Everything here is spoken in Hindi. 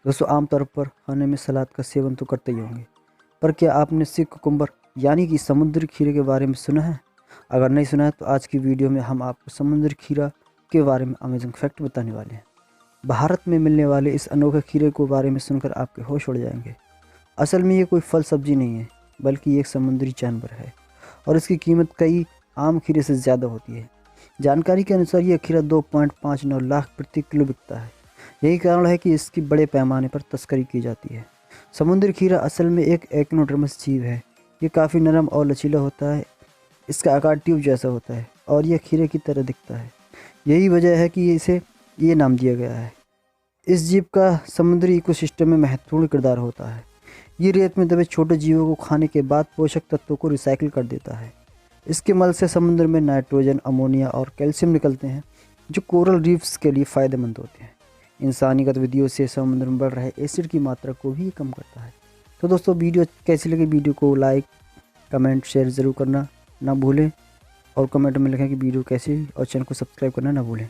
दोस्तों आमतौर पर खाने में सलाद का सेवन तो करते ही होंगे, पर क्या आपने सी कुकुम्बर यानी कि समुद्री खीरे के बारे में सुना है? अगर नहीं सुना है तो आज की वीडियो में हम आपको समुद्री खीरा के बारे में अमेजिंग फैक्ट बताने वाले हैं। भारत में मिलने वाले इस अनोखे खीरे को बारे में सुनकर आपके होश उड़ जाएंगे। असल में ये कोई फल सब्जी नहीं है, बल्कि एक समुद्री जानवर है और इसकी कीमत कई आम खीरे से ज़्यादा होती है। जानकारी के अनुसार यह खीरा 2.59 लाख प्रति किलो बिकता है। यही कारण है कि इसकी बड़े पैमाने पर तस्करी की जाती है। समुद्री खीरा असल में एक एक्नोडर्मस जीव है। ये काफ़ी नरम और लचीला होता है। इसका आकार ट्यूब जैसा होता है और यह खीरे की तरह दिखता है। यही वजह है कि इसे ये नाम दिया गया है। इस जीव का समुद्री इकोसिस्टम में महत्वपूर्ण किरदार होता है। ये रेत में दबे छोटे जीवों को खाने के बाद पोषक तत्वों को रिसाइकिल कर देता है। इसके मल से समुद्र में नाइट्रोजन, अमोनिया और कैल्शियम निकलते हैं, जो कोरल रीफ्स के लिए फ़ायदेमंद होते हैं। इंसानी गतिविधियों से समुद्र में बढ़ रहे एसिड की मात्रा को भी कम करता है। तो दोस्तों वीडियो कैसी लगी? वीडियो को लाइक, कमेंट, शेयर ज़रूर करना ना भूलें और कमेंट में लिखें कि वीडियो कैसी, और चैनल को सब्सक्राइब करना ना भूलें।